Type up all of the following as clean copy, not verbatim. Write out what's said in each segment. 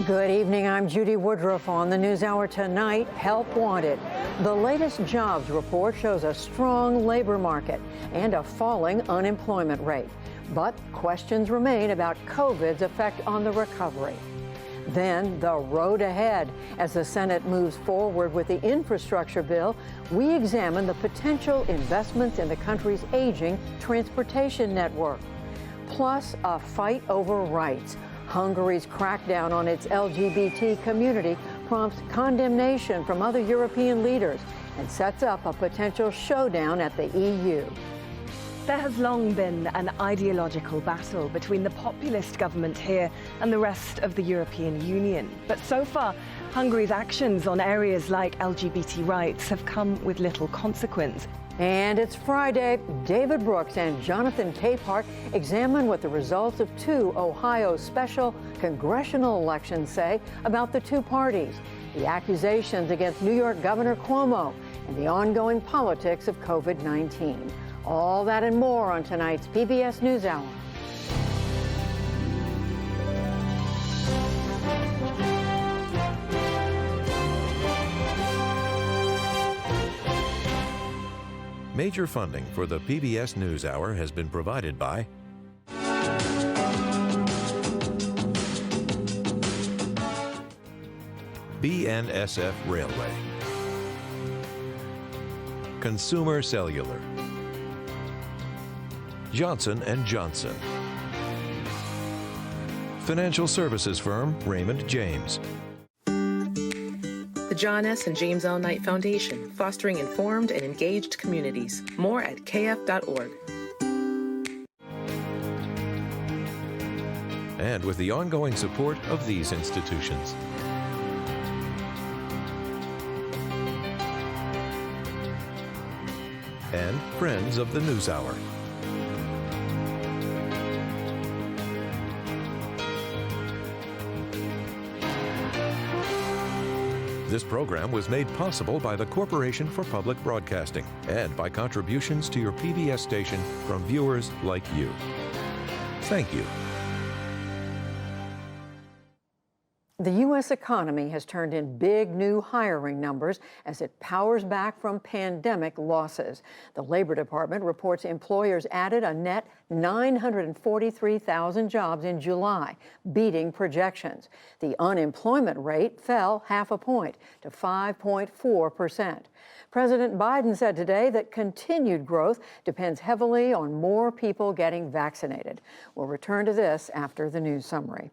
Good evening, I'm Judy Woodruff. On the NewsHour tonight, help wanted. The latest jobs report shows a strong labor market and a falling unemployment rate. But questions remain about COVID's effect on the recovery. Then the road ahead. As the Senate moves forward with the infrastructure bill, we examine the potential investments in the country's aging transportation network. Plus, a fight over rights. Hungary's crackdown on its LGBT community prompts condemnation from other European leaders and sets up a potential showdown at the EU. There has long been an ideological battle between the populist government here and the rest of the European Union. But so far, Hungary's actions on areas like LGBT rights have come with little consequence. And it's Friday. David Brooks and Jonathan Capehart examine what the results of two Ohio special congressional elections say about the two parties, the accusations against New York Governor Cuomo, and the ongoing politics of COVID-19. All that and more on tonight's PBS NewsHour. Major funding for the PBS NewsHour has been provided by BNSF Railway, Consumer Cellular, Johnson & Johnson, financial services firm Raymond James, the John S. and James L. Knight Foundation, fostering informed and engaged communities. More at kf.org. and with the ongoing support of these institutions. And friends of the NewsHour. This program was made possible by the Corporation for Public Broadcasting and by contributions to your PBS station from viewers like you. Thank you. The U.S. economy has turned in big new hiring numbers as it powers back from pandemic losses. The Labor Department reports employers added a net 943,000 jobs in July, beating projections. The unemployment rate fell half a point to 5.4%. President Biden said today that continued growth depends heavily on more people getting vaccinated. We'll return to this after the news summary.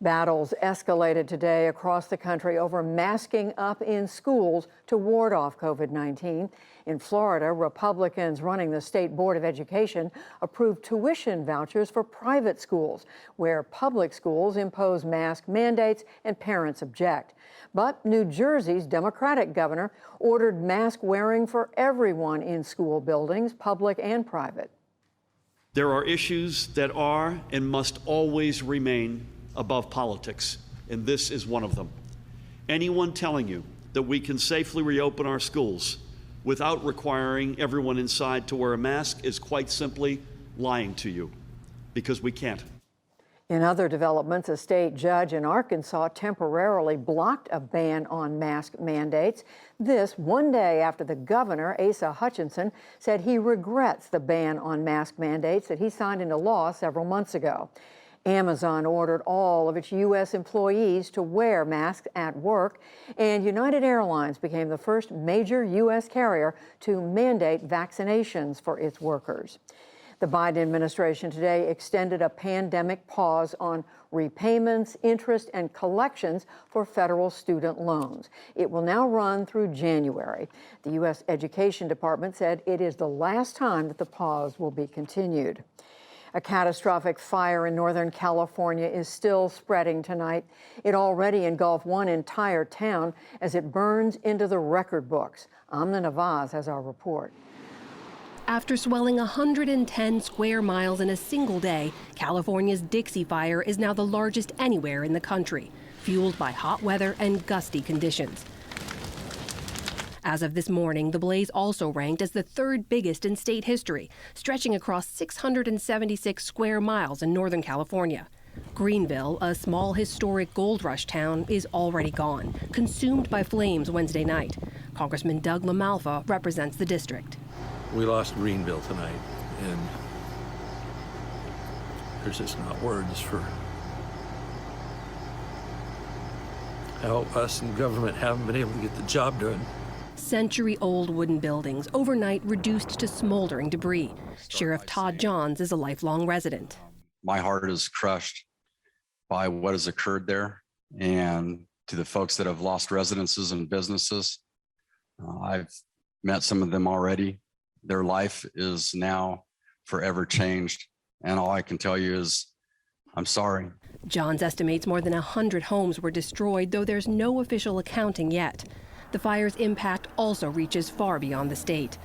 Battles escalated today across the country over masking up in schools to ward off COVID-19. In Florida, Republicans running the State Board of Education approved tuition vouchers for private schools, where public schools impose mask mandates and parents object. But New Jersey's Democratic governor ordered mask wearing for everyone in school buildings, public and private. There are issues that are and must always remain above politics, and this is one of them. Anyone telling you that we can safely reopen our schools without requiring everyone inside to wear a mask is quite simply lying to you, because we can't. In other developments, a state judge in Arkansas temporarily blocked a ban on mask mandates. This one day after the governor, Asa Hutchinson, said he regrets the ban on mask mandates that he signed into law several months ago. Amazon ordered all of its U.S. employees to wear masks at work, and United Airlines became the first major U.S. carrier to mandate vaccinations for its workers. The Biden administration today extended a pandemic pause on repayments, interest, and collections for federal student loans. It will now run through January. The U.S. Education Department said it is the last time that the pause will be continued. A catastrophic fire in Northern California is still spreading tonight. It already engulfed one entire town as it burns into the record books. Amna Nawaz has our report. After swelling 110 square miles in a single day, California's Dixie Fire is now the largest anywhere in the country, fueled by hot weather and gusty conditions. As of this morning, the blaze also ranked as the third biggest in state history, stretching across 676 square miles in Northern California. Greenville, a small historic gold rush town, is already gone, consumed by flames Wednesday night. Congressman Doug LaMalfa represents the district. We lost Greenville tonight, and there's just not words for how us and government haven't been able to get the job done. Century-old wooden buildings overnight reduced to smoldering debris. Sheriff Todd Johns is a lifelong resident. My heart is crushed by what has occurred there, and to the folks that have lost residences and businesses. I've met some of them already. Their life is now forever changed, and all I can tell you is I'm sorry. Johns estimates more than 100 homes were destroyed, though there's no official accounting yet. The fire's impact also reaches far beyond the state.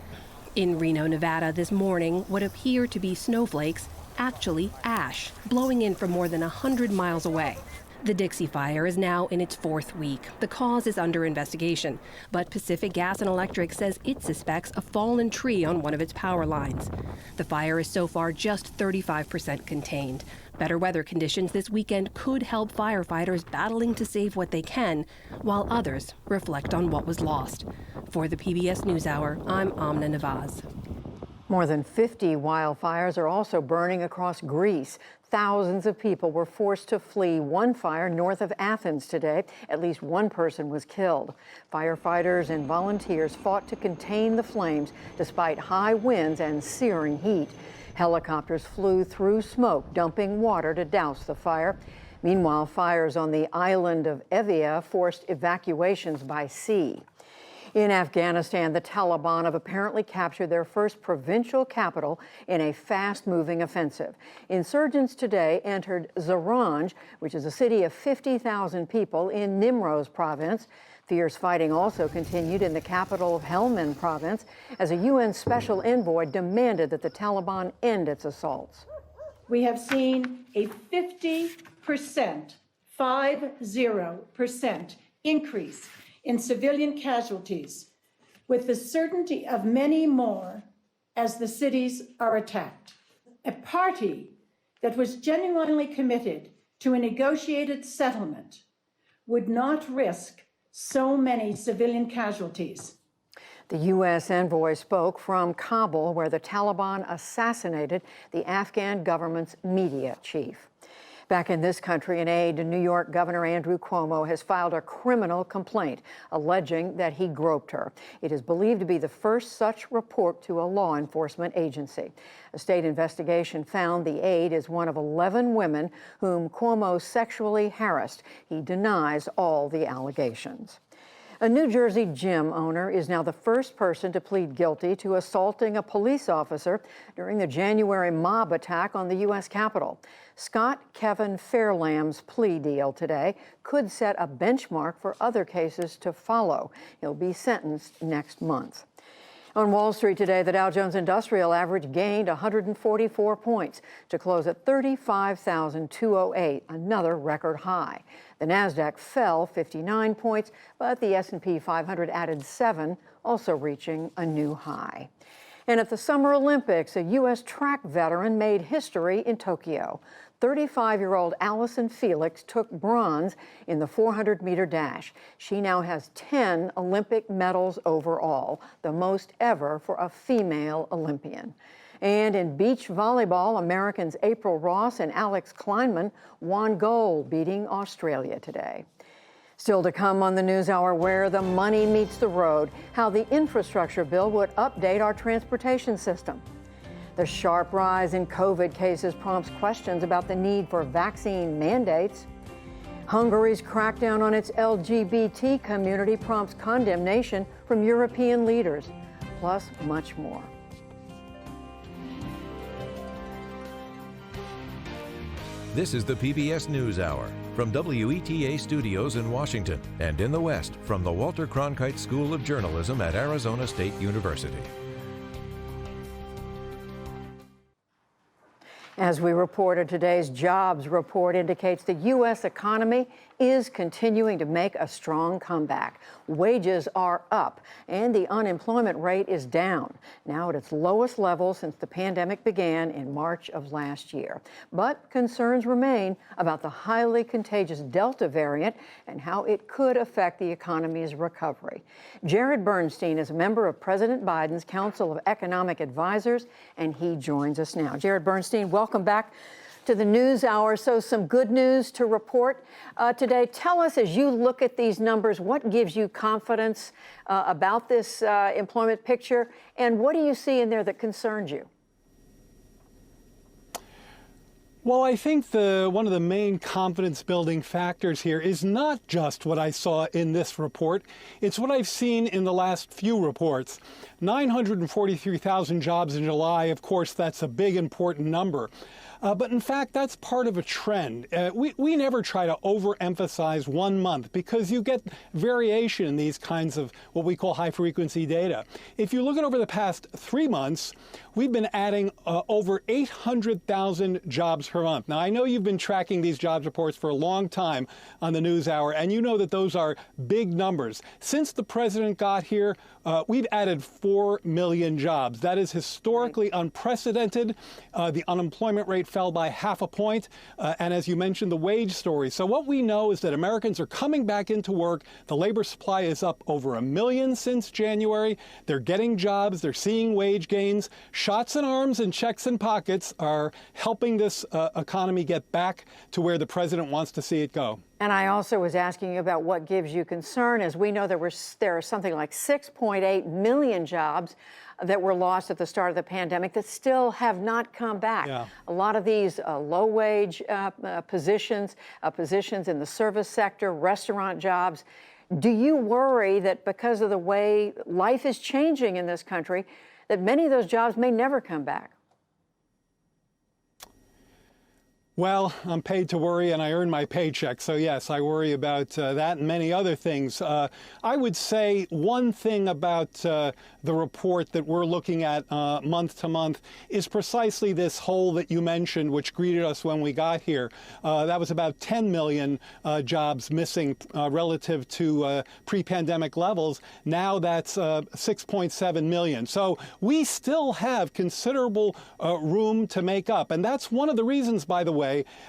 In Reno, Nevada this morning, what appear to be snowflakes, actually ash, blowing in from more than 100 miles away. The Dixie Fire is now in its 4th week. The cause is under investigation, but Pacific Gas and Electric says it suspects a fallen tree on one of its power lines. The fire is so far just 35% contained. Better weather conditions this weekend could help firefighters battling to save what they can, while others reflect on what was lost. For the PBS NewsHour, I'm Amna Navaz. More than 50 wildfires are also burning across Greece. Thousands of people were forced to flee one fire north of Athens today. At least one person was killed. Firefighters and volunteers fought to contain the flames despite high winds and searing heat. Helicopters flew through smoke, dumping water to douse the fire. Meanwhile, fires on the island of Evia forced evacuations by sea. In Afghanistan, the Taliban have apparently captured their first provincial capital in a fast-moving offensive. Insurgents today entered Zaranj, which is a city of 50,000 people in Nimroz province. Fierce fighting also continued in the capital of Helmand province as a UN special envoy demanded that the Taliban end its assaults. We have seen a 50% increase in civilian casualties, with the certainty of many more as the cities are attacked. A party that was genuinely committed to a negotiated settlement would not risk so many civilian casualties. The U.S. envoy spoke from Kabul, where the Taliban assassinated the Afghan government's media chief. Back in this country, an aide to New York Governor Andrew Cuomo has filed a criminal complaint alleging that he groped her. It is believed to be the first such report to a law enforcement agency. A state investigation found the aide is one of 11 women whom Cuomo sexually harassed. He denies all the allegations. A New Jersey gym owner is now the first person to plead guilty to assaulting a police officer during the January mob attack on the U.S. Capitol. Scott Kevin Fairlamb's plea deal today could set a benchmark for other cases to follow. He'll be sentenced next month. On Wall Street today, the Dow Jones Industrial Average gained 144 points to close at 35,208, another record high. The Nasdaq fell 59 points, but the S&P 500 added 7, also reaching a new high. And at the Summer Olympics, a U.S. track veteran made history in Tokyo. 35-year-old Allison Felix took bronze in the 400-meter dash. She now has 10 Olympic medals overall, the most ever for a female Olympian. And in beach volleyball, Americans April Ross and Alex Kleinman won gold, beating Australia today. Still to come on the NewsHour, where the money meets the road, how the infrastructure bill would update our transportation system. The sharp rise in COVID cases prompts questions about the need for vaccine mandates. Hungary's crackdown on its LGBT community prompts condemnation from European leaders, plus much more. This is the PBS NewsHour from WETA Studios in Washington and in the West from the Walter Cronkite School of Journalism at Arizona State University. As we reported, today's jobs report indicates the U.S. economy is continuing to make a strong comeback. Wages are up and the unemployment rate is down, now at its lowest level since the pandemic began in March of last year. But concerns remain about the highly contagious Delta variant and how it could affect the economy's recovery. Jared Bernstein is a member of President Biden's Council of Economic Advisors, and he joins us now. Jared Bernstein, welcome back to the NewsHour. So some good news to report today. Tell us, as you look at these numbers, what gives you confidence about this employment picture, and what do you see in there that concerns you? Well, I think one of the main confidence-building factors here is not just what I saw in this report. It's what I've seen in the last few reports. 943,000 jobs in July, of course, that's a big, important number. But in fact, that's part of a trend. We never try to overemphasize 1 month because you get variation in these kinds of what we call high-frequency data. If you look at over the past 3 months, we've been adding over 800,000 jobs per month. Now, I know you've been tracking these jobs reports for a long time on the NewsHour, and you know that those are big numbers. Since the president got here, we've added 4 million jobs. That is historically unprecedented. The unemployment rate fell by 0.5 point, and as you mentioned, the wage story. So what we know is that Americans are coming back into work. The labor supply is up over 1 million since January. They're getting jobs. They're seeing wage gains. Shots in arms and checks in pockets are helping this economy get back to where the president wants to see it go. And I also was asking you about what gives you concern, as we know there are something like 6.8 million jobs that were lost at the start of the pandemic that still have not come back. Yeah. A lot of these low-wage positions in the service sector, restaurant jobs. Do you worry that because of the way life is changing in this country, that many of those jobs may never come back? Well, I'm paid to worry and I earn my paycheck. So yes, I worry about that and many other things. I would say one thing about the report that we're looking at month to month is precisely this hole that you mentioned, which greeted us when we got here. That was about 10 million jobs missing relative to pre-pandemic levels. Now that's 6.7 million. So we still have considerable room to make up. And that's one of the reasons, by the way,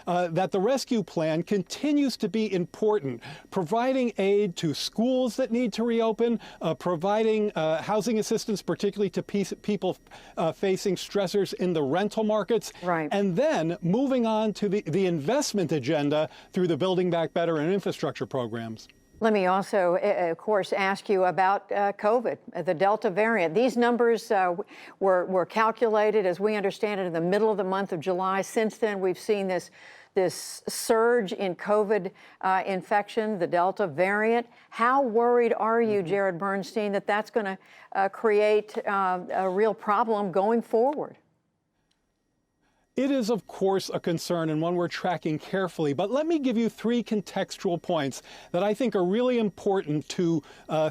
that the rescue plan continues to be important, providing aid to schools that need to reopen, providing housing assistance, particularly to people facing stressors in the rental markets, right, and then moving on to the investment agenda through the Building Back Better and infrastructure programs. Let me also, of course, ask you about COVID, the Delta variant. These numbers were calculated, as we understand it, in the middle of the month of July. Since then, we've seen this surge in COVID infection, the Delta variant. How worried are you, Jared Bernstein, that that's going to create a real problem going forward? It is, of course, a concern and one we're tracking carefully. But let me give you 3 contextual points that I think are really important to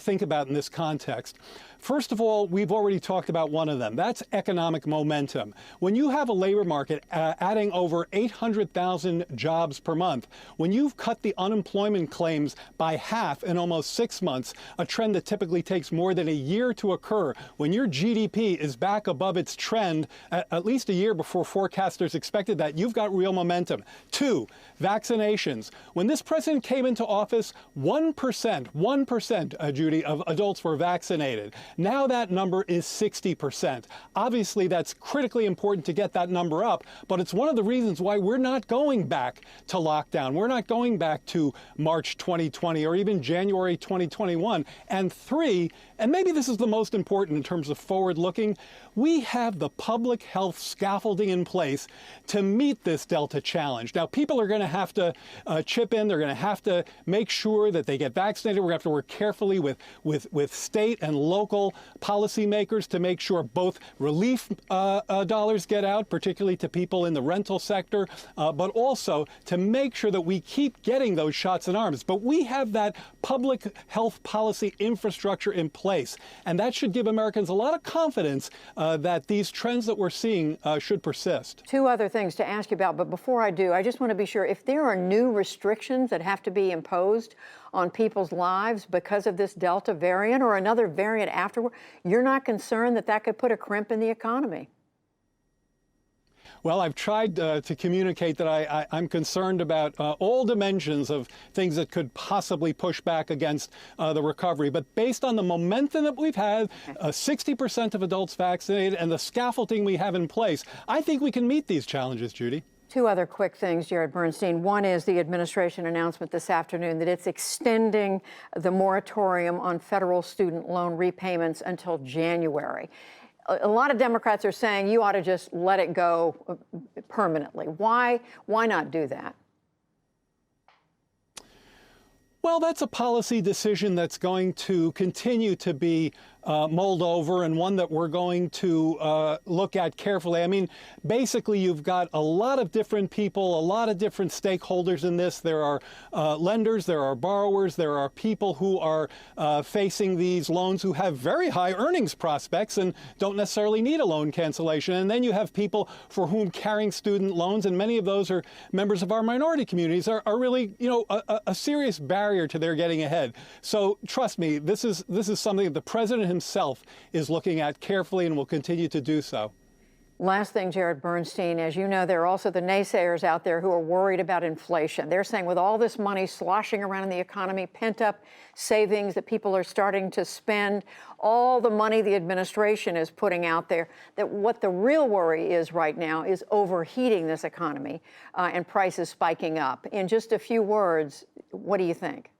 think about in this context. First of all, we've already talked about one of them. That's economic momentum. When you have a labor market adding over 800,000 jobs per month, when you've cut the unemployment claims by half in almost 6 months, a trend that typically takes more than a year to occur, when your GDP is back above its trend at least a year before forecasters expected that, you've got real momentum. 2, vaccinations. When this president came into office, 1%, Judy, of adults were vaccinated. Now that number is 60%. Obviously, that's critically important to get that number up, but it's one of the reasons why we're not going back to lockdown. We're not going back to March 2020 or even January 2021. And 3, and maybe this is the most important in terms of forward looking, we have the public health scaffolding in place to meet this Delta challenge. Now, people are going to have to chip in. They're going to have to make sure that they get vaccinated. We're going to have to work carefully with state and local federal policymakers to make sure both relief dollars get out, particularly to people in the rental sector, but also to make sure that we keep getting those shots in arms. But we have that public health policy infrastructure in place, and that should give Americans a lot of confidence that these trends that we're seeing should persist. Two other things to ask you about, but before I do, I just want to be sure if there are new restrictions that have to be imposed on people's lives because of this Delta variant or another variant afterward, you're not concerned that that could put a crimp in the economy? Well, I've tried to communicate that I'm concerned about all dimensions of things that could possibly push back against the recovery. But based on the momentum that we've had, 60% of adults vaccinated, and the scaffolding we have in place, I think we can meet these challenges, Judy. Two other quick things, Jared Bernstein. One is the administration announcement this afternoon that it's extending the moratorium on federal student loan repayments until January. A lot of Democrats are saying you ought to just let it go permanently. Why not do that? Well, that's a policy decision that's going to continue to be mulled over, and one that we're going to look at carefully. I mean, basically, you've got a lot of different people, a lot of different stakeholders in this. There are lenders, there are borrowers, there are people who are facing these loans who have very high earnings prospects and don't necessarily need a loan cancellation. And then you have people for whom carrying student loans, and many of those are members of our minority communities, are really, you know, a serious barrier to their getting ahead. So trust me, this is something that the president himself is looking at carefully and will continue to do so. Last thing, Jared Bernstein, as you know, there are also the naysayers out there who are worried about inflation. They're saying with all this money sloshing around in the economy, pent-up savings that people are starting to spend, all the money the administration is putting out there, that what the real worry is right now is overheating this economy and prices spiking up. In just a few words, what do you think?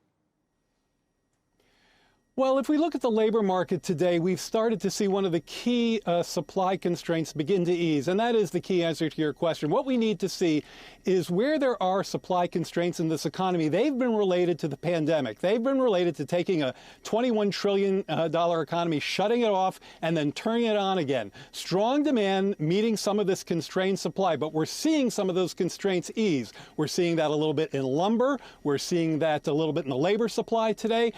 Well, if we look at the labor market today, we've started to see one of the key supply constraints begin to ease, and that is the key answer to your question. What we need to see is where there are supply constraints in this economy, they've been related to the pandemic. They've been related to taking a $21 trillion economy, shutting it off, and then turning it on again. Strong demand meeting some of this constrained supply, but we're seeing some of those constraints ease. We're seeing that a little bit in lumber. We're seeing that a little bit in the labor supply today.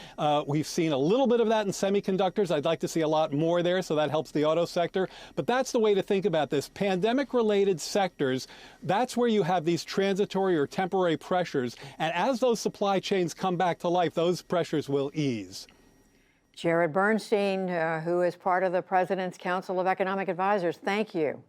We've seen a little bit of that in semiconductors. I'd like to see a lot more there, so that helps the auto sector. But that's the way to think about this. Pandemic-related sectors, that's where you have these transitory or temporary pressures. And as those supply chains come back to life, those pressures will ease. Jared Bernstein, who is part of the President's Council of Economic Advisors, thank you.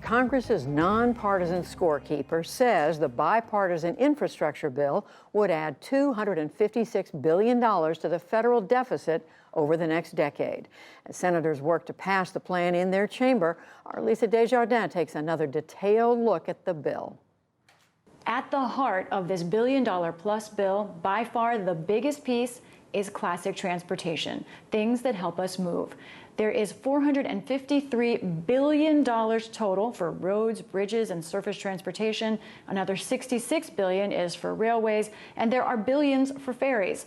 Congress's nonpartisan scorekeeper says the bipartisan infrastructure bill would add $256 billion to the federal deficit over the next decade. As senators work to pass the plan in their chamber, our Lisa Desjardins takes another detailed look at the bill. At the heart of this billion-dollar-plus bill, by far the biggest piece is classic transportation, things that help us move. There is $453 billion total for roads, bridges, and surface transportation. Another $66 billion is for railways, and there are billions for ferries.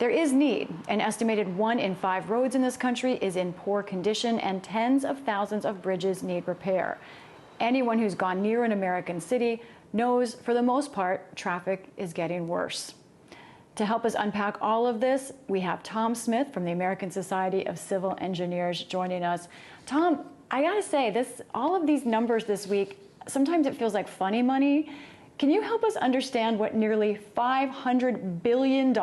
There is need. An estimated 1 in 5 roads in this country is in poor condition, and tens of thousands of bridges need repair. Anyone who's gone near an American city knows, for the most part, traffic is getting worse. To help us unpack all of this, we have Tom Smith from the American Society of Civil Engineers joining us. Tom, I gotta say, all of these numbers this week, sometimes it feels like funny money. Can you help us understand what nearly $500 billion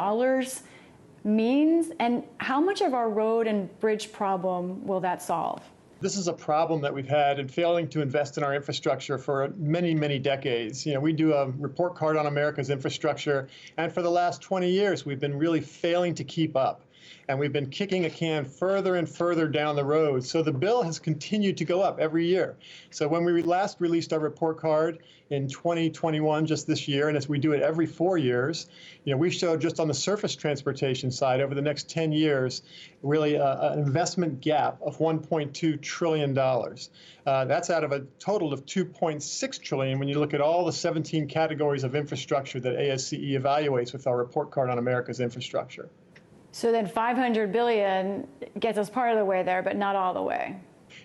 means, and how much of our road and bridge problem will that solve? This is a problem that we've had in failing to invest in our infrastructure for many, many decades. You know, we do a report card on America's infrastructure, and for the last 20 years, we've been really failing to keep up. And we've been kicking a can further and further down the road. So the bill has continued to go up every year. So when we last released our report card in 2021, just this year, and as we do it every 4 years, we showed just on the surface transportation side over the next 10 years, really an investment gap of $1.2 trillion. That's out of a total of $2.6 trillion when you look at all the 17 categories of infrastructure that ASCE evaluates with our report card on America's infrastructure. So then $500 billion gets us part of the way there, but not all the way.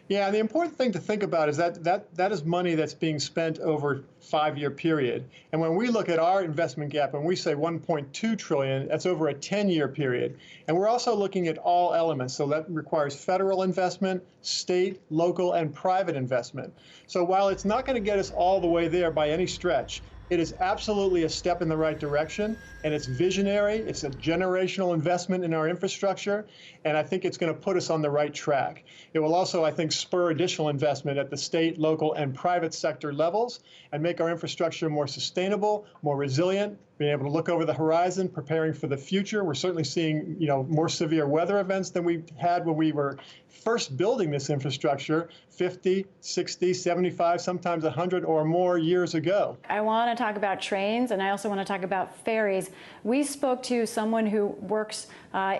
Yeah, and the important thing to think about is that is money that's being spent over a 5-year period. And when we look at our investment gap, when we say $1.2 trillion, that's over a 10-year period. And we're also looking at all elements. So that requires federal investment, state, local, and private investment. So while it's not going to get us all the way there by any stretch, it is absolutely a step in the right direction, and it's visionary. It's a generational investment in our infrastructure, and I think it's going to put us on the right track. It will also, I think, spur additional investment at the state, local, and private sector levels and make our infrastructure more sustainable, more resilient, being able to look over the horizon, preparing for the future. We're certainly seeing, more severe weather events than we had when we were first building this infrastructure 50, 60, 75, sometimes 100 or more years ago. I want to talk about trains, and I also want to talk about ferries. We spoke to someone who works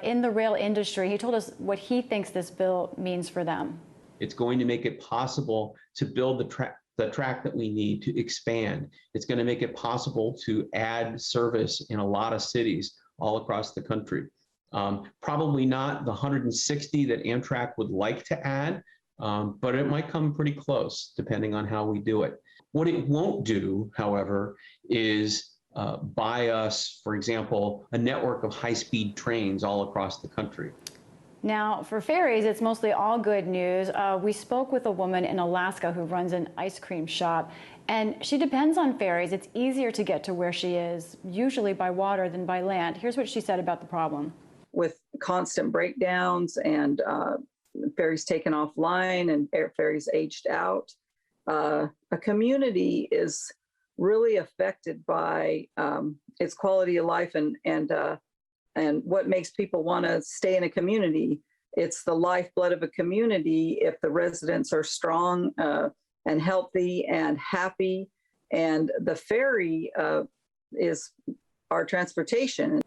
in the rail industry. He told us what he thinks this bill means for them. It's going to make it possible to build the track that we need to expand. It's going to make it possible to add service in a lot of cities all across the country. Probably not the 160 that Amtrak would like to add, but it might come pretty close depending on how we do it. What it won't do, however, is buy us, for example, a network of high-speed trains all across the country. Now, for ferries, it's mostly all good news. We spoke with a woman in Alaska who runs an ice cream shop, and she depends on ferries. It's easier to get to where she is, usually by water than by land. Here's what she said about the problem. With constant breakdowns and ferries taken offline and ferries aged out, a community is really affected by its quality of life and what makes people want to stay in a community. It's the lifeblood of a community if the residents are strong and healthy and happy. And the ferry is our transportation.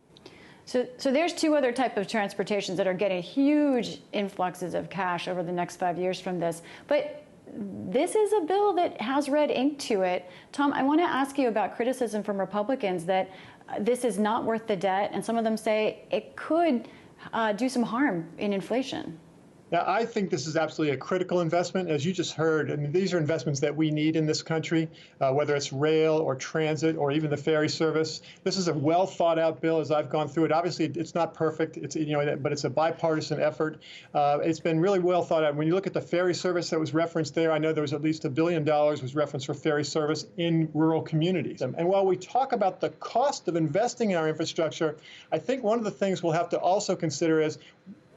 So there's two other types of transportations that are getting huge influxes of cash over the next 5 years from this. But this is a bill that has red ink to it. Tom, I want to ask you about criticism from Republicans that this is not worth the debt, and some of them say it could do some harm in inflation. Now, I think this is absolutely a critical investment. As you just heard, I mean, these are investments that we need in this country, whether it's rail or transit or even the ferry service. This is a well thought out bill as I've gone through it. Obviously, it's not perfect, but it's a bipartisan effort. It's been really well thought out. When you look at the ferry service that was referenced there, I know there was at least $1 billion was referenced for ferry service in rural communities. And while we talk about the cost of investing in our infrastructure, I think one of the things we'll have to also consider is,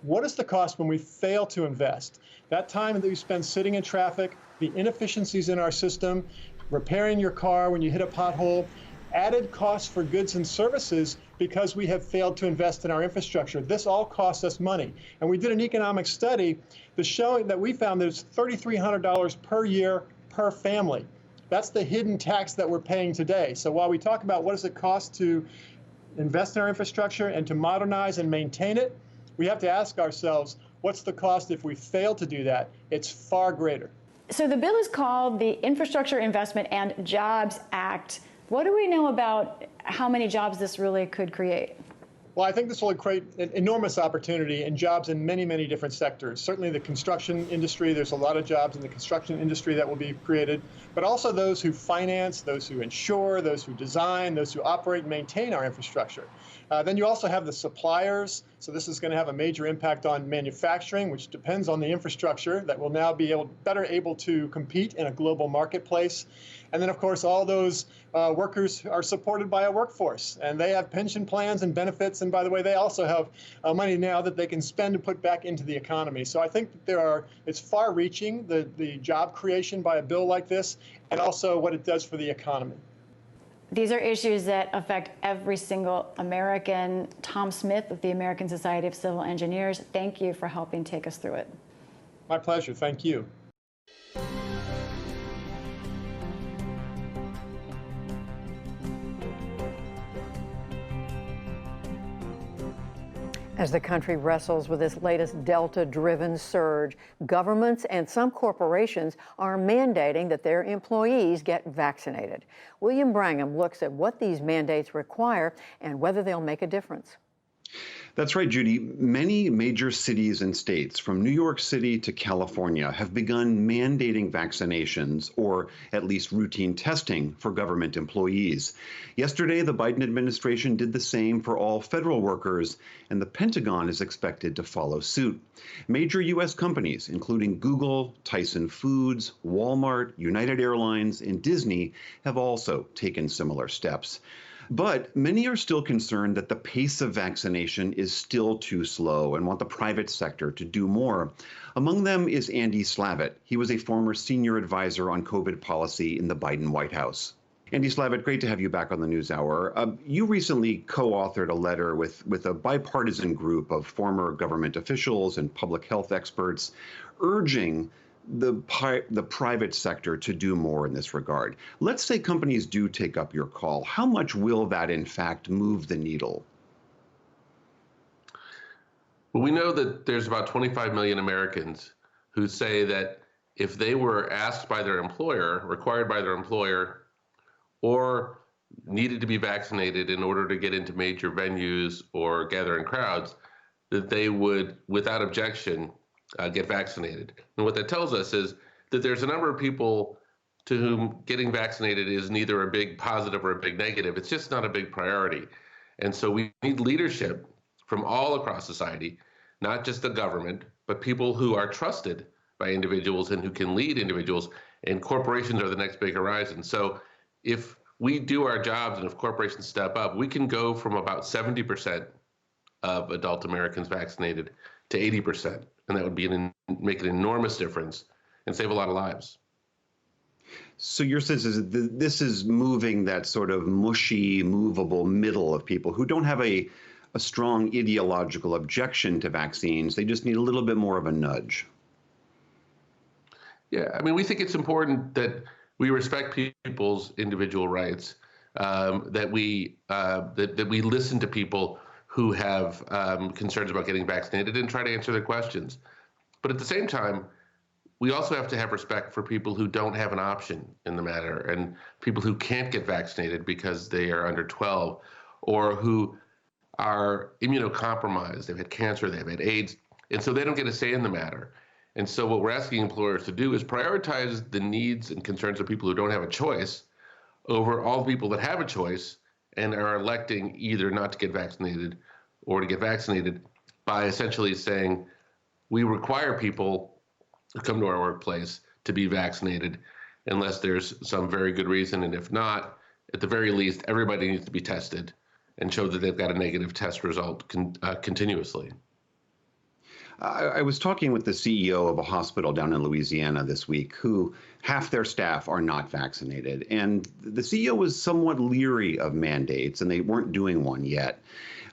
what is the cost when we fail to invest? That time that you spend sitting in traffic, the inefficiencies in our system, repairing your car when you hit a pothole, added costs for goods and services because we have failed to invest in our infrastructure. This all costs us money. And we did an economic study that we found that it's $3,300 per year per family. That's the hidden tax that we're paying today. So while we talk about what does it cost to invest in our infrastructure and to modernize and maintain it, we have to ask ourselves, what's the cost if we fail to do that? It's far greater. So the bill is called the Infrastructure Investment and Jobs Act. What do we know about how many jobs this really could create? Well, I think this will create an enormous opportunity and jobs in many, many different sectors. Certainly the construction industry, there's a lot of jobs in the construction industry that will be created, but also those who finance, those who insure, those who design, those who operate and maintain our infrastructure. Then you also have the suppliers. So this is going to have a major impact on manufacturing, which depends on the infrastructure that will now be better able to compete in a global marketplace. And then, of course, all those workers are supported by a workforce, and they have pension plans and benefits. And by the way, they also have money now that they can spend and put back into the economy. So I think that it's far-reaching, the job creation by a bill like this, and also what it does for the economy. These are issues that affect every single American. Tom Smith of the American Society of Civil Engineers, thank you for helping take us through it. My pleasure. Thank you. As the country wrestles with this latest Delta-driven surge, governments and some corporations are mandating that their employees get vaccinated. William Brangham looks at what these mandates require and whether they'll make a difference. That's right, Judy. Many major cities and states, from New York City to California, have begun mandating vaccinations or at least routine testing for government employees. Yesterday, the Biden administration did the same for all federal workers, and the Pentagon is expected to follow suit. Major U.S. companies, including Google, Tyson Foods, Walmart, United Airlines, and Disney, have also taken similar steps. But many are still concerned that the pace of vaccination is still too slow and want the private sector to do more. Among them is Andy Slavitt. He was a former senior advisor on COVID policy in the Biden White House. Andy Slavitt, great to have you back on the NewsHour. You recently co-authored a letter with a bipartisan group of former government officials and public health experts urging the private sector to do more in this regard. Let's say companies do take up your call. How much will that, in fact, move the needle? Well, we know that there's about 25 million Americans who say that if they were asked by their employer, required by their employer, or needed to be vaccinated in order to get into major venues or gather in crowds, that they would, without objection, get vaccinated. And what that tells us is that there's a number of people to whom getting vaccinated is neither a big positive or a big negative. It's just not a big priority. And so we need leadership from all across society, not just the government, but people who are trusted by individuals and who can lead individuals, and corporations are the next big horizon. So if we do our jobs and if corporations step up, we can go from about 70% of adult Americans vaccinated to 80%. And that would be make an enormous difference and save a lot of lives. So your sense is that this is moving that sort of mushy, movable middle of people who don't have a strong ideological objection to vaccines. They just need a little bit more of a nudge. Yeah, I mean, we think it's important that we respect people's individual rights, that we listen to people who have concerns about getting vaccinated and try to answer their questions. But at the same time, we also have to have respect for people who don't have an option in the matter, and people who can't get vaccinated because they are under 12 or who are immunocompromised. They've had cancer, they've had AIDS, and so they don't get a say in the matter. And so what we're asking employers to do is prioritize the needs and concerns of people who don't have a choice over all the people that have a choice and are electing either not to get vaccinated or to get vaccinated, by essentially saying we require people who come to our workplace to be vaccinated unless there's some very good reason. And if not, at the very least, everybody needs to be tested and show that they've got a negative test result continuously. I was talking with the CEO of a hospital down in Louisiana this week who half their staff are not vaccinated. And the CEO was somewhat leery of mandates, and they weren't doing one yet.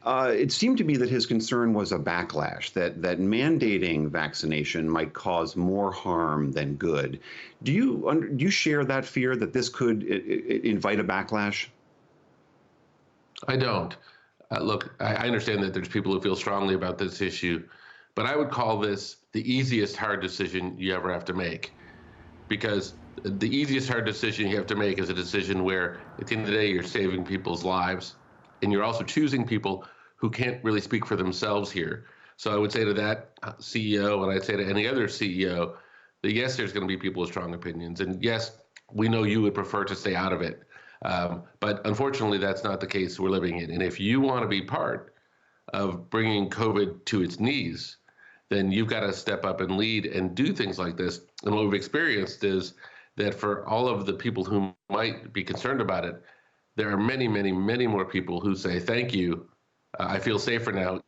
It seemed to be that his concern was a backlash, that mandating vaccination might cause more harm than good. Do you share that fear that this could invite a backlash? I don't. Look, I understand that there's people who feel strongly about this issue, but I would call this the easiest hard decision you ever have to make, because the easiest hard decision you have to make is a decision where at the end of the day, you're saving people's lives, and you're also choosing people who can't really speak for themselves here. So I would say to that CEO, and I'd say to any other CEO, that yes, there's going to be people with strong opinions, and yes, we know you would prefer to stay out of it. But unfortunately, that's not the case we're living in. And if you want to be part of bringing COVID to its knees, then you've got to step up and lead and do things like this. And what we've experienced is that for all of the people who might be concerned about it, there are many, many, many more people who say, thank you, I feel safer now.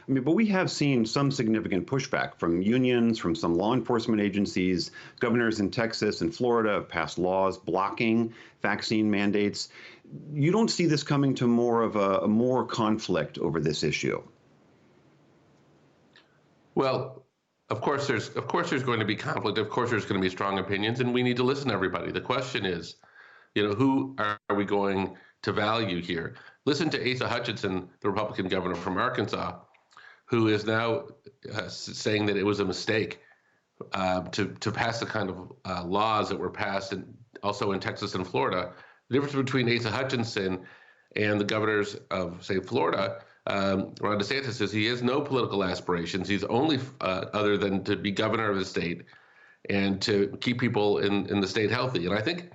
I mean, but we have seen some significant pushback from unions, from some law enforcement agencies. Governors in Texas and Florida have passed laws blocking vaccine mandates. You don't see this coming to more of a more conflict over this issue? Well, of course there's going to be conflict. Of course there's going to be strong opinions, and we need to listen to everybody. The question is, who are we going to value here? Listen to Asa Hutchinson, the Republican governor from Arkansas, who is now saying that it was a mistake to pass the kind of laws that were passed also in Texas and Florida. The difference between Asa Hutchinson and the governors of, say, Florida, Ron DeSantis, is he has no political aspirations. He's only other than to be governor of the state and to keep people in the state healthy. And I think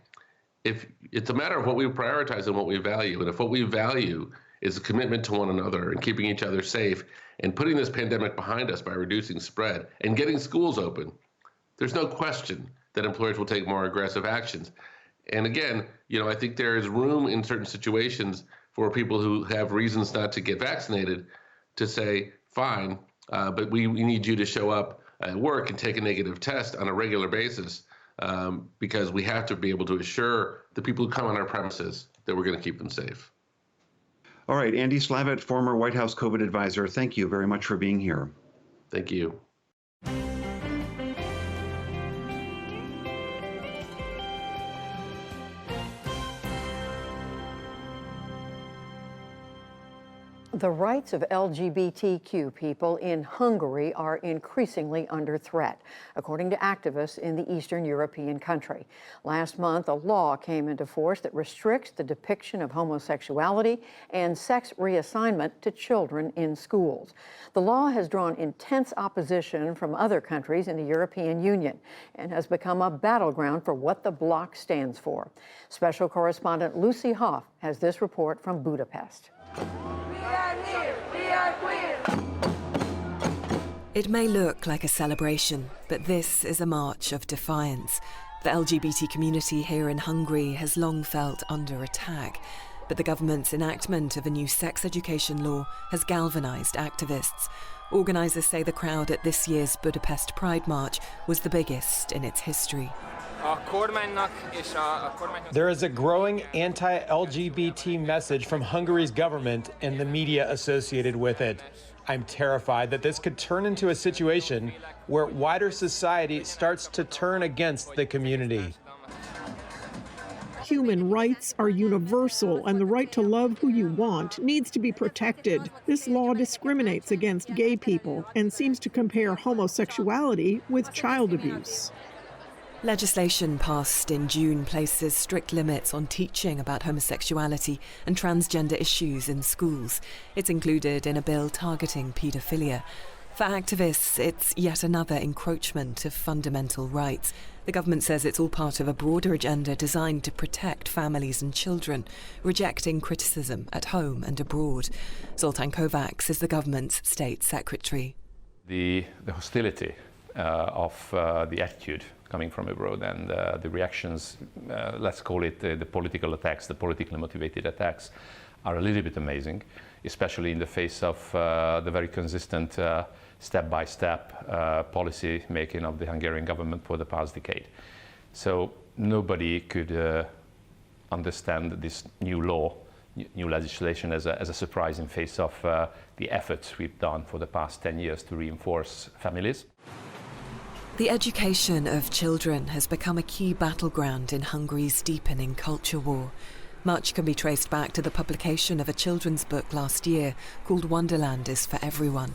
if it's a matter of what we prioritize and what we value, and if what we value is a commitment to one another and keeping each other safe and putting this pandemic behind us by reducing spread and getting schools open, there's no question that employers will take more aggressive actions. And again, I think there is room in certain situations for people who have reasons not to get vaccinated to say, fine, but we need you to show up at work and take a negative test on a regular basis because we have to be able to assure the people who come on our premises that we're going to keep them safe. All right, Andy Slavitt, former White House COVID advisor, thank you very much for being here. Thank you. The rights of LGBTQ people in Hungary are increasingly under threat, according to activists in the Eastern European country. Last month, a law came into force that restricts the depiction of homosexuality and sex reassignment to children in schools. The law has drawn intense opposition from other countries in the European Union and has become a battleground for what the bloc stands for. Special correspondent Lucy Hoff has this report from Budapest. It may look like a celebration, but this is a march of defiance. The LGBT community here in Hungary has long felt under attack, but the government's enactment of a new sex education law has galvanized activists. Organisers say the crowd at this year's Budapest Pride March was the biggest in its history. There is a growing anti-LGBT message from Hungary's government and the media associated with it. I'm terrified that this could turn into a situation where wider society starts to turn against the community. Human rights are universal, and the right to love who you want needs to be protected. This law discriminates against gay people and seems to compare homosexuality with child abuse. Legislation passed in June places strict limits on teaching about homosexuality and transgender issues in schools. It's included in a bill targeting paedophilia. For activists, it's yet another encroachment of fundamental rights. The government says it's all part of a broader agenda designed to protect families and children, rejecting criticism at home and abroad. Zoltán Kovács is the government's state secretary. The hostility of the attitude coming from abroad and the reactions, let's call it the political attacks, the politically motivated attacks, are a little bit amazing, especially in the face of the very consistent step-by-step policy making of the Hungarian government for the past decade. So nobody could understand this new law, new legislation as a surprise in face of the efforts we've done for the past 10 years to reinforce families. The education of children has become a key battleground in Hungary's deepening culture war. Much can be traced back to the publication of a children's book last year called Wonderland is for Everyone.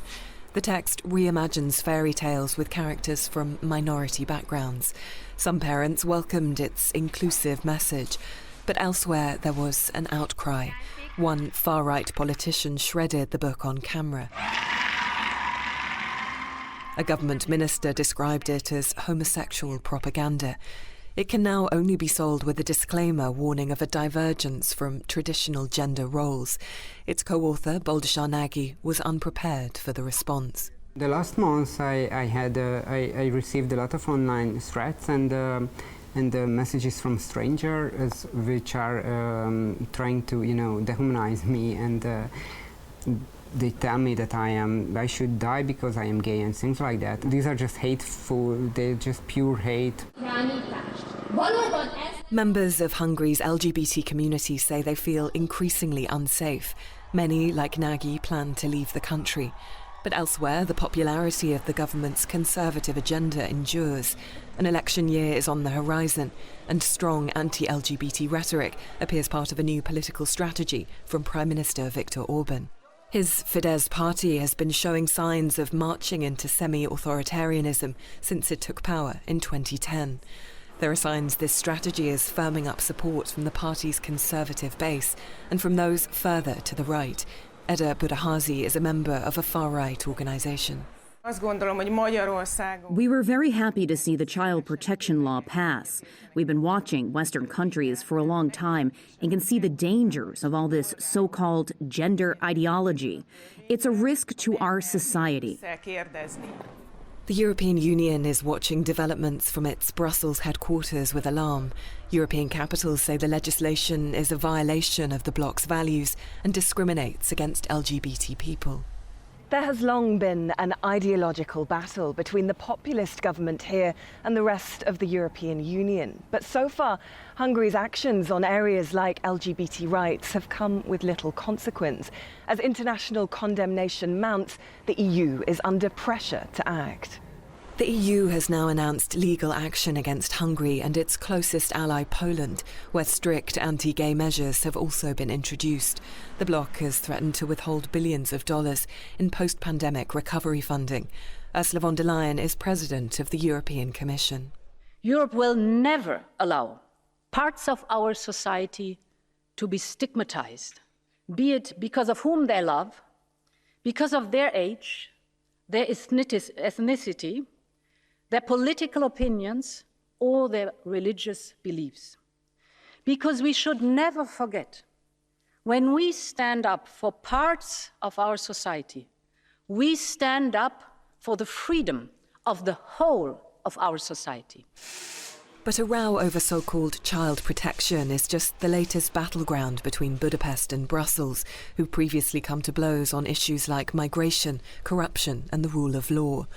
The text reimagines fairy tales with characters from minority backgrounds. Some parents welcomed its inclusive message, but elsewhere there was an outcry. One far-right politician shredded the book on camera. A government minister described it as homosexual propaganda. It can now only be sold with a disclaimer warning of a divergence from traditional gender roles. Its co-author, Boldizsár Nagy, was unprepared for the response. The last month I received a lot of online threats and messages from strangers which are trying to dehumanize me, and they tell me that I should die because I am gay and things like that. These are just hateful, they're just pure hate. Members of Hungary's LGBT community say they feel increasingly unsafe. Many, like Nagy, plan to leave the country. But elsewhere, the popularity of the government's conservative agenda endures. An election year is on the horizon, and strong anti-LGBT rhetoric appears part of a new political strategy from Prime Minister Viktor Orban. His Fidesz party has been showing signs of marching into semi-authoritarianism since it took power in 2010. There are signs this strategy is firming up support from the party's conservative base and from those further to the right. Eda Budaházy is a member of a far-right organisation. We were very happy to see the child protection law pass. We've been watching Western countries for a long time and can see the dangers of all this so-called gender ideology. It's a risk to our society. The European Union is watching developments from its Brussels headquarters with alarm. European capitals say the legislation is a violation of the bloc's values and discriminates against LGBT people. There has long been an ideological battle between the populist government here and the rest of the European Union. But so far, Hungary's actions on areas like LGBT rights have come with little consequence. As international condemnation mounts, the EU is under pressure to act. The EU has now announced legal action against Hungary and its closest ally Poland, where strict anti-gay measures have also been introduced. The bloc has threatened to withhold billions of dollars in post-pandemic recovery funding. Ursula von der Leyen is president of the European Commission. Europe will never allow parts of our society to be stigmatized, be it because of whom they love, because of their age, their ethnicity, their political opinions, or their religious beliefs. Because we should never forget, when we stand up for parts of our society, we stand up for the freedom of the whole of our society. But a row over so-called child protection is just the latest battleground between Budapest and Brussels, who previously come to blows on issues like migration, corruption, and the rule of law.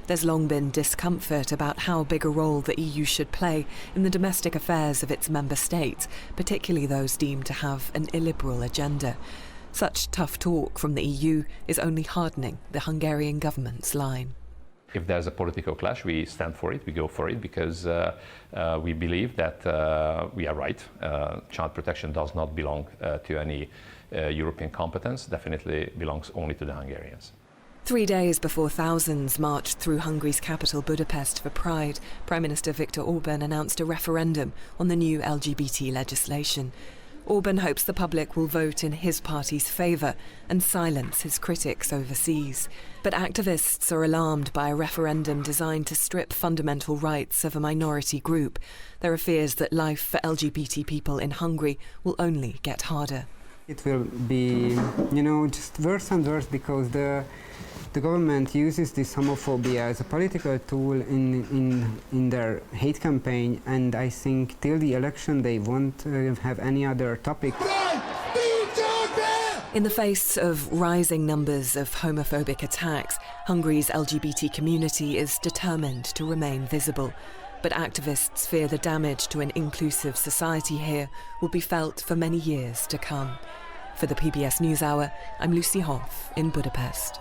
There's long been discomfort about how big a role the EU should play in the domestic affairs of its member states, particularly those deemed to have an illiberal agenda. Such tough talk from the EU is only hardening the Hungarian government's line. If there's a political clash, we stand for it, we go for it, because we believe that we are right. Child protection does not belong to any European competence, definitely belongs only to the Hungarians. 3 days before thousands marched through Hungary's capital Budapest for Pride, Prime Minister Viktor Orban announced a referendum on the new LGBT legislation. Orban hopes the public will vote in his party's favour and silence his critics overseas. But activists are alarmed by a referendum designed to strip fundamental rights of a minority group. There are fears that life for LGBT people in Hungary will only get harder. It will be, just worse and worse because the government uses this homophobia as a political tool in their hate campaign, and I think till the election they won't have any other topic. In the face of rising numbers of homophobic attacks, Hungary's LGBT community is determined to remain visible. But activists fear the damage to an inclusive society here will be felt for many years to come. For the PBS NewsHour, I'm Lucy Hoff in Budapest.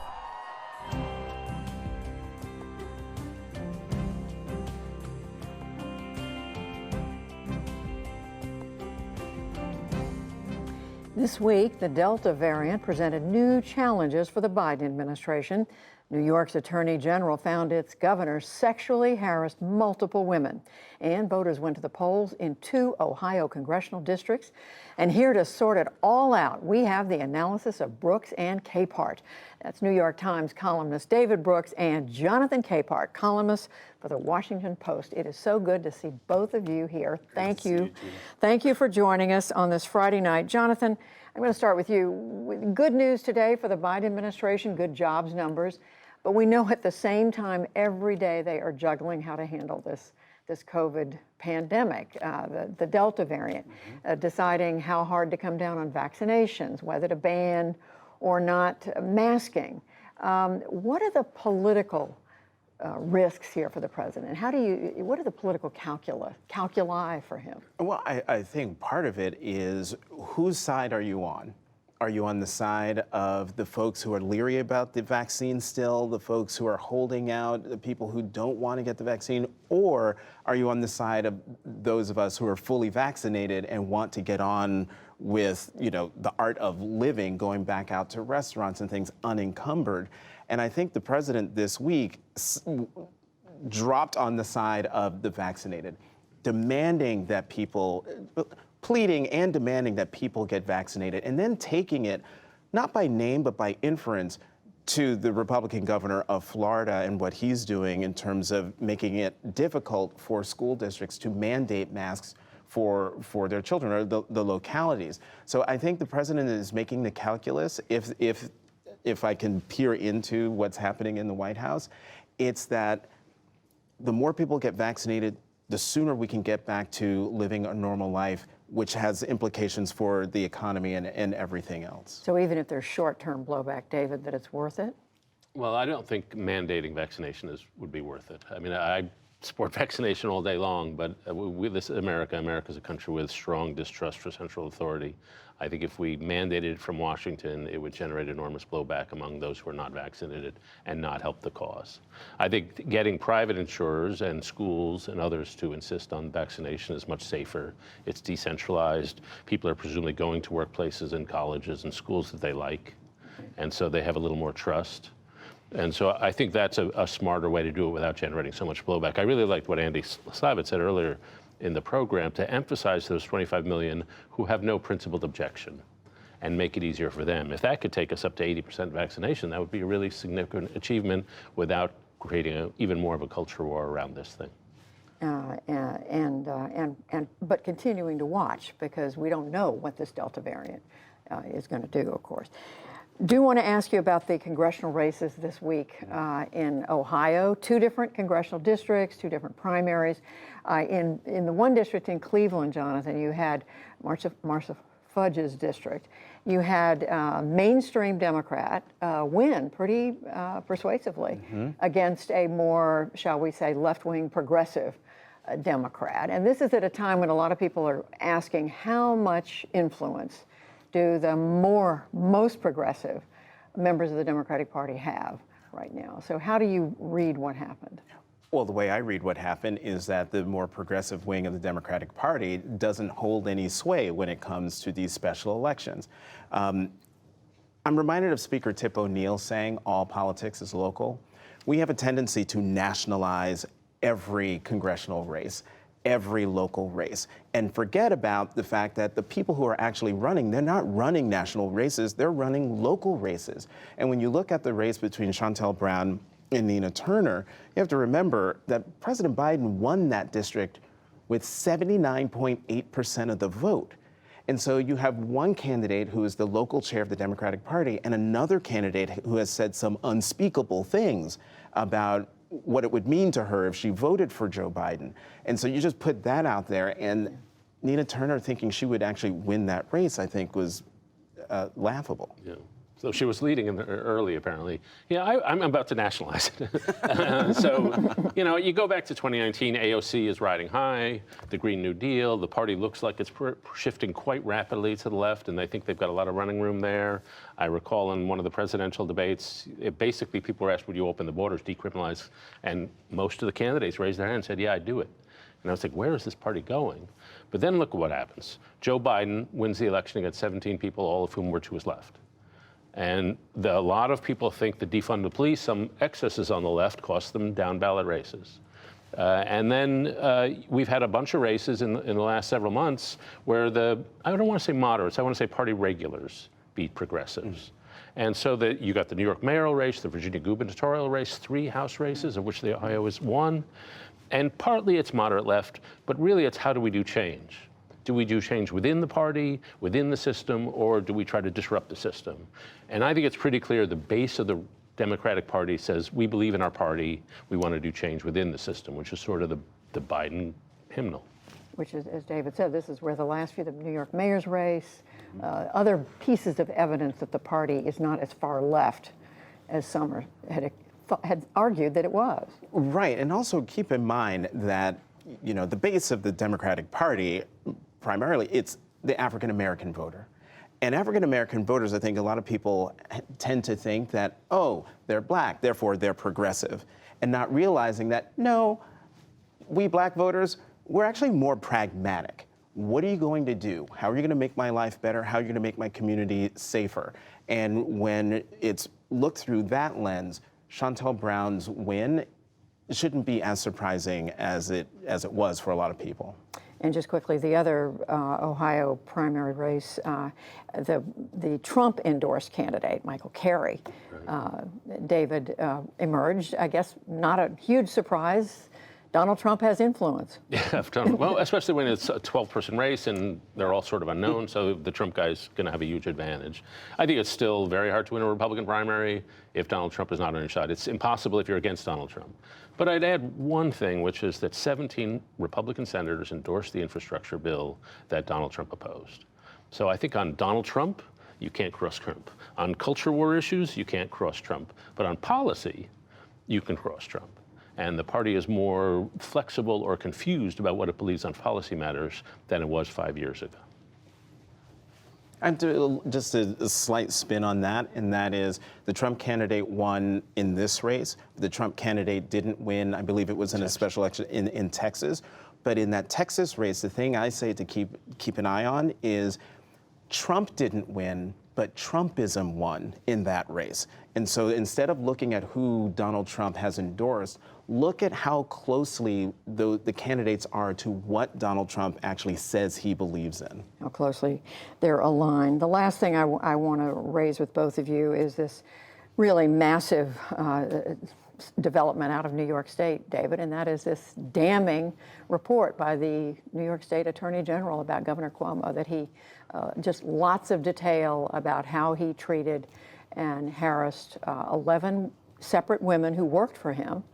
This week, the Delta variant presented new challenges for the Biden administration. New York's Attorney General found its governor sexually harassed multiple women. And voters went to the polls in 2 Ohio congressional districts. And here to sort it all out, we have the analysis of Brooks and Capehart. That's New York Times columnist David Brooks and Jonathan Capehart, columnist for the Washington Post. It is so good to see both of you here. Thank you. Thank you for joining us on this Friday night. Jonathan, I'm going to start with you. Good news today for the Biden administration, good jobs numbers. But we know at the same time, every day they are juggling how to handle this COVID pandemic, the Delta variant, deciding how hard to come down on vaccinations, whether to ban or not masking. What are the political risks here for the president? What are the political calculi for him? Well, I think part of it is, whose side are you on? Are you on the side of the folks who are leery about the vaccine still, the folks who are holding out, the people who don't want to get the vaccine, or are you on the side of those of us who are fully vaccinated and want to get on with, the art of living, going back out to restaurants and things unencumbered? And I think the president this week dropped on the side of the vaccinated, demanding that people, pleading and demanding that people get vaccinated, and then taking it, not by name, but by inference, to the Republican governor of Florida and what he's doing in terms of making it difficult for school districts to mandate masks for their children, or the localities. So I think the president is making the calculus, if I can peer into what's happening in the White House, it's that the more people get vaccinated, the sooner we can get back to living a normal life, which has implications for the economy and everything else. So even if there's short-term blowback, David, that it's worth it? Well, I don't think mandating vaccination would be worth it. I mean, I support vaccination all day long, but this is America. America's a country with strong distrust for central authority. I think if we mandated it from Washington, it would generate enormous blowback among those who are not vaccinated and not help the cause. I think getting private insurers and schools and others to insist on vaccination is much safer. It's decentralized. People are presumably going to workplaces and colleges and schools that they like, and so they have a little more trust. And so I think that's a smarter way to do it without generating so much blowback. I really liked what Andy Slavitt said earlier in the program, to emphasize those 25 million who have no principled objection and make it easier for them. If that could take us up to 80% vaccination, that would be a really significant achievement without creating even more of a culture war around this thing. But continuing to watch, because we don't know what this Delta variant is going to do, of course. Do want to ask you about the congressional races this week in Ohio. 2 different congressional districts, 2 different primaries. In the one district in Cleveland, Jonathan, you had Marcia Fudge's district. You had mainstream Democrat win pretty persuasively against a more, shall we say, left-wing progressive Democrat. And this is at a time when a lot of people are asking how much influence do the most progressive members of the Democratic Party have right now? So how do you read what happened? Well, the way I read what happened is that the more progressive wing of the Democratic Party doesn't hold any sway when it comes to these special elections. I'm reminded of Speaker Tip O'Neill saying all politics is local. We have a tendency to nationalize every congressional race, every local race, and forget about the fact that the people who are actually running, they're not running national races, they're running local races. And when you look at the race between Shontel Brown and Nina Turner, you have to remember that President Biden won that district with 79.8% of the vote. And so you have one candidate who is the local chair of the Democratic Party and another candidate who has said some unspeakable things about what it would mean to her if she voted for Joe Biden. And so you just put that out there, and Nina Turner thinking she would actually win that race, I think, was laughable. Yeah. So she was leading early, apparently. Yeah, I'm about to nationalize it. So, you go back to 2019, AOC is riding high, the Green New Deal, the party looks like it's shifting quite rapidly to the left, and they think they've got a lot of running room there. I recall in one of the presidential debates, basically people were asked, would you open the borders, decriminalize? And most of the candidates raised their hand and said, yeah, I'd do it. And I was like, where is this party going? But then look at what happens. Joe Biden wins the election against 17 people, all of whom were to his left. And a lot of people think the defund the police, some excesses on the left, cost them down ballot races. And then we've had a bunch of races in the last several months where I don't want to say moderates, I want to say party regulars beat progressives. And so you got the New York mayoral race, the Virginia gubernatorial race, 3 House races, of which the Ohio is 1. And partly it's moderate left, but really it's how do we do change? Do we do change within the party, within the system, or do we try to disrupt the system? And I think it's pretty clear the base of the Democratic Party says, we believe in our party, we want to do change within the system, which is sort of the Biden hymnal. Which is, as David said, this is where the last few, the New York mayor's race, other pieces of evidence that the party is not as far left as some had argued that it was. Right, and also keep in mind that, you know, the base of the Democratic Party, primarily, it's the African American voter. And African American voters, I think a lot of people tend to think that, oh, they're black, therefore they're progressive, and not realizing that, no, we black voters, we're actually more pragmatic. What are you going to do? How are you going to make my life better? How are you going to make my community safer? And when it's looked through that lens, Shontel Brown's win shouldn't be as surprising as it was for a lot of people. And just quickly, the other Ohio primary race, the Trump-endorsed candidate, Michael Carey, David, emerged. I guess not a huge surprise. Donald Trump has influence. Yeah, well, especially when it's a 12-person race and they're all sort of unknown, so the Trump guy's going to have a huge advantage. I think it's still very hard to win a Republican primary if Donald Trump is not on your side. It's impossible if you're against Donald Trump. But I'd add one thing, which is that 17 Republican senators endorsed the infrastructure bill that Donald Trump opposed. So I think on Donald Trump, you can't cross Trump. On culture war issues, you can't cross Trump. But on policy, you can cross Trump. And the party is more flexible or confused about what it believes on policy matters than it was 5 years ago. And just a slight spin on that, and that is the Trump candidate won in this race. The Trump candidate didn't win, I believe it was in a special election in Texas. But in that Texas race, the thing I say to keep an eye on is Trump didn't win, but Trumpism won in that race. And so instead of looking at who Donald Trump has endorsed, look at how closely the candidates are to what Donald Trump actually says he believes in. How closely they're aligned. The last thing I want to raise with both of you is this really massive development out of New York State, David, and that is this damning report by the New York State Attorney General about Governor Cuomo, that he just lots of detail about how he treated and harassed 11 separate women who worked for him,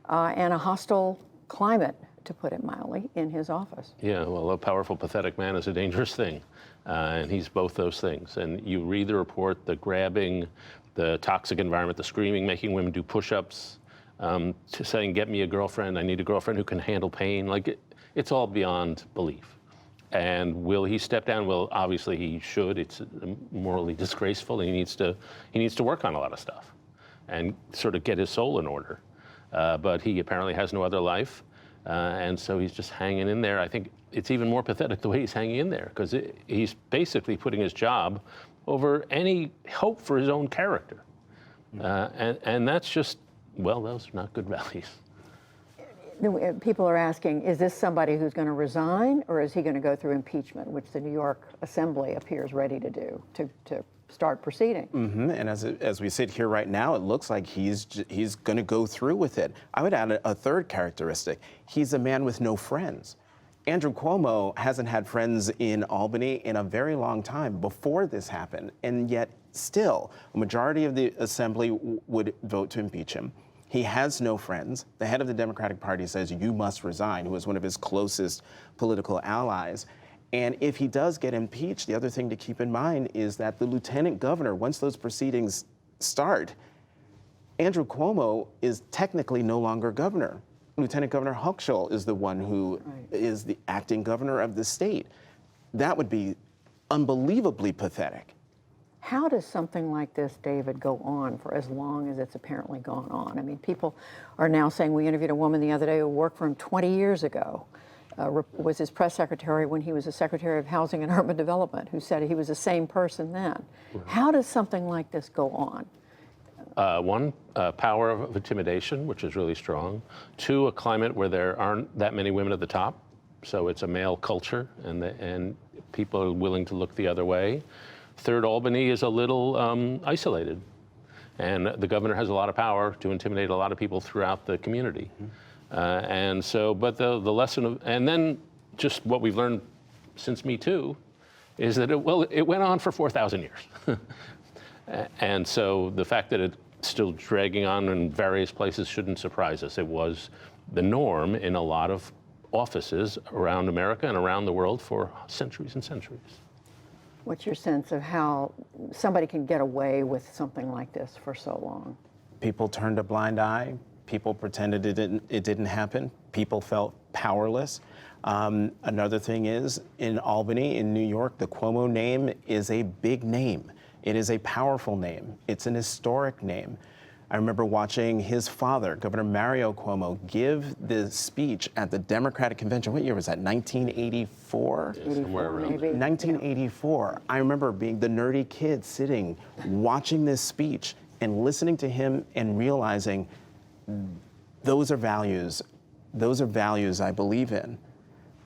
and a hostile climate, to put it mildly, in his office. Yeah, well, a powerful, pathetic man is a dangerous thing, and he's both those things. And you read the report, the grabbing, the toxic environment, the screaming, making women do push-ups, to saying, get me a girlfriend, I need a girlfriend who can handle pain. Like, it's all beyond belief. And will he step down? Well, obviously he should. It's morally disgraceful. He needs to work on a lot of stuff and sort of get his soul in order. But he apparently has no other life, and so he's just hanging in there. I think it's even more pathetic the way he's hanging in there, because he's basically putting his job over any hope for his own character. And that's just, well, those are not good values. People are asking, is this somebody who's going to resign, or is he going to go through impeachment, which the New York Assembly appears ready to do, to start proceeding? Mm-hmm. And as we sit here right now, it looks like he's going to go through with it. I would add a third characteristic. He's a man with no friends. Andrew Cuomo hasn't had friends in Albany in a very long time before this happened, and yet still, a majority of the Assembly would vote to impeach him. He has no friends. The head of the Democratic Party says, you must resign, who is one of his closest political allies. And if he does get impeached, the other thing to keep in mind is that the lieutenant governor, once those proceedings start, Andrew Cuomo is technically no longer governor. Lieutenant Governor Hochul is the one who is the acting governor of the state. That would be unbelievably pathetic. How does something like this, David, go on for as long as it's apparently gone on? I mean, people are now saying, we interviewed a woman the other day who worked for him 20 years ago, was his press secretary when he was the Secretary of Housing and Urban Development, who said he was the same person then. Right. How does something like this go on? One, power of intimidation, which is really strong. Two, a climate where there aren't that many women at the top, so it's a male culture, and people are willing to look the other way. Third, Albany is a little isolated, and the governor has a lot of power to intimidate a lot of people throughout the community. And so, but the lesson of, and then just what we've learned since Me Too is that it went on for 4,000 years. And so the fact that it's still dragging on in various places shouldn't surprise us. It was the norm in a lot of offices around America and around the world for centuries and centuries. What's your sense of how somebody can get away with something like this for so long? People turned a blind eye. People pretended it didn't happen. People felt powerless. Another thing is, in Albany, in New York, the Cuomo name is a big name. It is a powerful name. It's an historic name. I remember watching his father, Governor Mario Cuomo, give the speech at the Democratic Convention. What year was that, 1984? Yeah, somewhere around maybe. 1984. I remember being the nerdy kid sitting, watching this speech and listening to him and realizing those are values I believe in.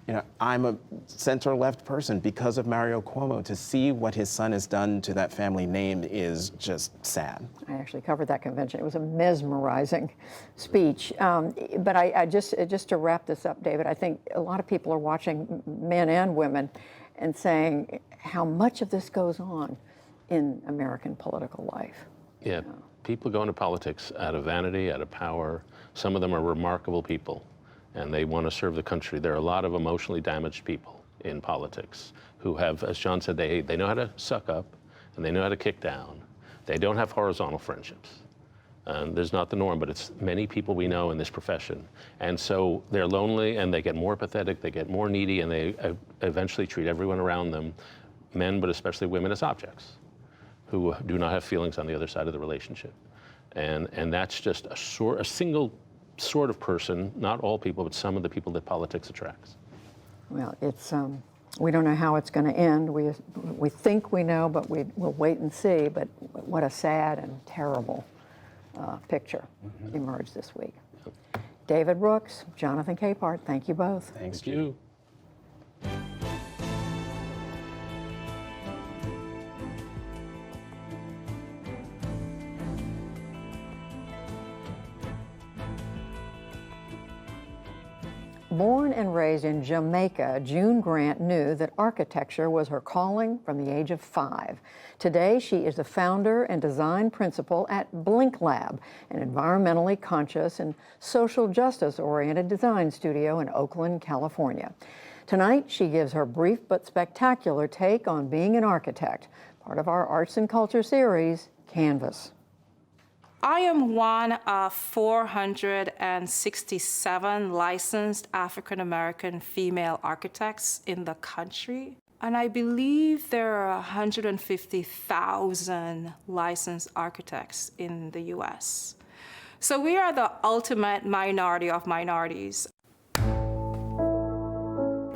You know, I'm a center-left person because of Mario Cuomo. To see what his son has done to that family name is just sad. I actually covered that convention. It was a mesmerizing speech. But I just to wrap this up, David, I think a lot of people are watching, men and women, and saying how much of this goes on in American political life. Yeah, people go into politics out of vanity, out of power. Some of them are remarkable people, and they want to serve the country. There are a lot of emotionally damaged people in politics who have, as John said, they know how to suck up, and they know how to kick down. They don't have horizontal friendships. There's not the norm, but it's many people we know in this profession. And so they're lonely, and they get more pathetic, they get more needy, and they eventually treat everyone around them, men, but especially women, as objects who do not have feelings on the other side of the relationship. And that's just a single sort of person, not all people, but some of the people that politics attracts. Well, it's we don't know how it's going to end. We think we know, but we'll wait and see. But what a sad and terrible picture emerged this week. David Brooks, Jonathan Capehart, thank you both. Thanks, you. Born and raised in Jamaica, June Grant knew that architecture was her calling from the age of 5. Today, she is the founder and design principal at Blink Lab, an environmentally conscious and social justice-oriented design studio in Oakland, California. Tonight, she gives her brief but spectacular take on being an architect, part of our Arts and Culture series, Canvas. I am one of 467 licensed African-American female architects in the country. And I believe there are 150,000 licensed architects in the US. So we are the ultimate minority of minorities.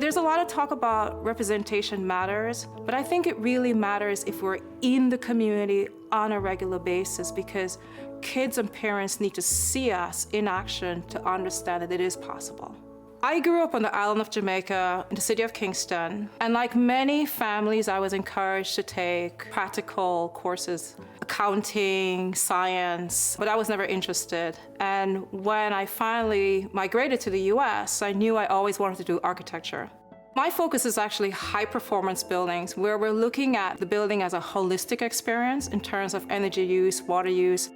There's a lot of talk about representation matters, but I think it really matters if we're in the community on a regular basis, because kids and parents need to see us in action to understand that it is possible. I grew up on the island of Jamaica in the city of Kingston, and like many families, I was encouraged to take practical courses, accounting, science, but I was never interested. And when I finally migrated to the US, I knew I always wanted to do architecture. My focus is actually high-performance buildings, where we're looking at the building as a holistic experience in terms of energy use, water use.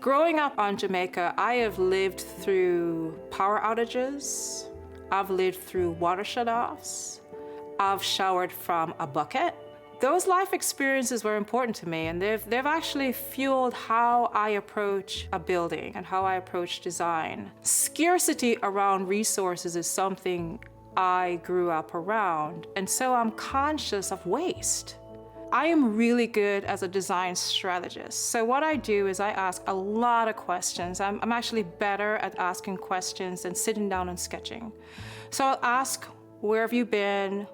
Growing up on Jamaica, I have lived through power outages, I've lived through water shutoffs, I've showered from a bucket. Those life experiences were important to me, and they've actually fueled how I approach a building and how I approach design. Scarcity around resources is something I grew up around, and so I'm conscious of waste. I am really good as a design strategist. So what I do is I ask a lot of questions. I'm actually better at asking questions than sitting down and sketching. So I'll ask, where have you been?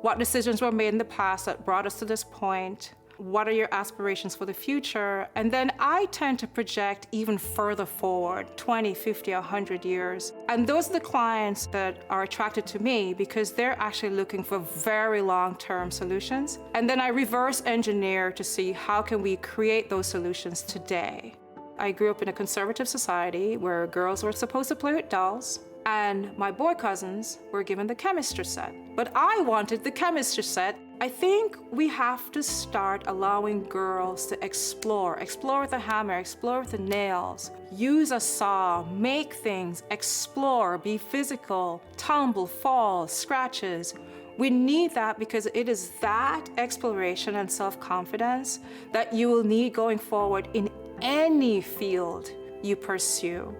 What decisions were made in the past that brought us to this point? What are your aspirations for the future? And then I tend to project even further forward, 20, 50, 100 years. And those are the clients that are attracted to me because they're actually looking for very long-term solutions. And then I reverse engineer to see how can we create those solutions today. I grew up in a conservative society where girls were supposed to play with dolls, and my boy cousins were given the chemistry set. But I wanted the chemistry set. I think we have to start allowing girls to explore with a hammer, explore with the nails, use a saw, make things, explore, be physical, tumble, fall, scratches. We need that because it is that exploration and self-confidence that you will need going forward in any field you pursue.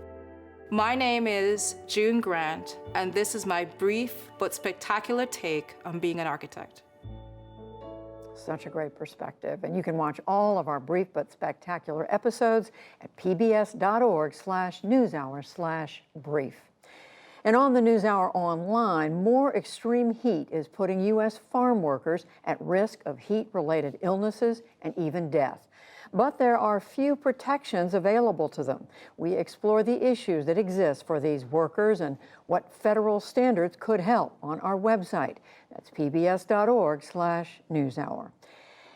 My name is June Grant, and this is my brief but spectacular take on being an architect. Such a great perspective. And you can watch all of our brief but spectacular episodes at pbs.org/newshour/brief. And on the NewsHour Online, more extreme heat is putting U.S. farm workers at risk of heat-related illnesses and even death. But there are few protections available to them. We explore the issues that exist for these workers and what federal standards could help on our website. That's pbs.org/newshour.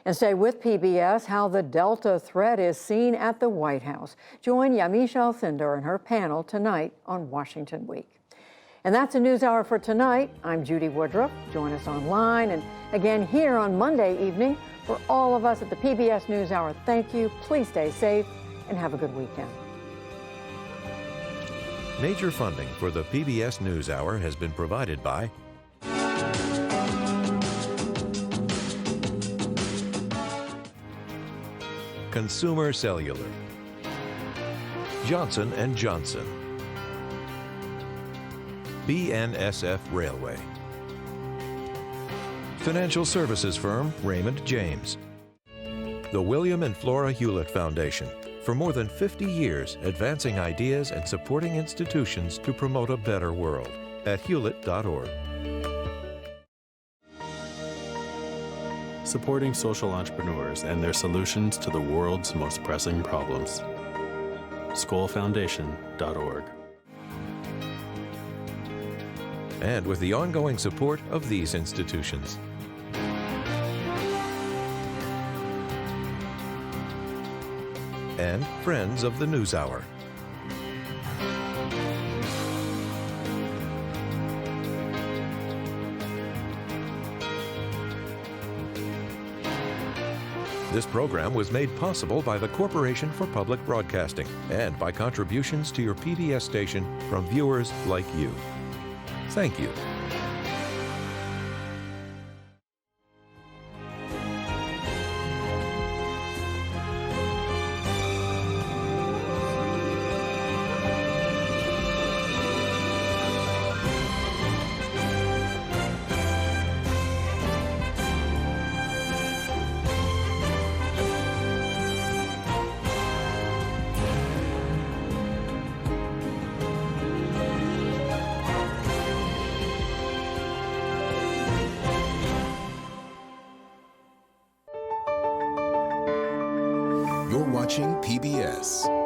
And stay with PBS, how the Delta threat is seen at the White House. Join Yamiche Alcindor and her panel tonight on Washington Week. And that's a NewsHour for tonight. I'm Judy Woodruff. Join us online and again here on Monday evening. For all of us at the PBS NewsHour, thank you. Please stay safe and have a good weekend. Major funding for the PBS NewsHour has been provided by Consumer Cellular, Johnson & Johnson, BNSF Railway, financial services firm Raymond James, the William and Flora Hewlett Foundation, for more than 50 years advancing ideas and supporting institutions to promote a better world at hewlett.org. Supporting social entrepreneurs and their solutions to the world's most pressing problems. SkollFoundation.org. And with the ongoing support of these institutions. And friends of the NewsHour. This program was made possible by the Corporation for Public Broadcasting and by contributions to your PBS station from viewers like you. Thank you. You're watching PBS.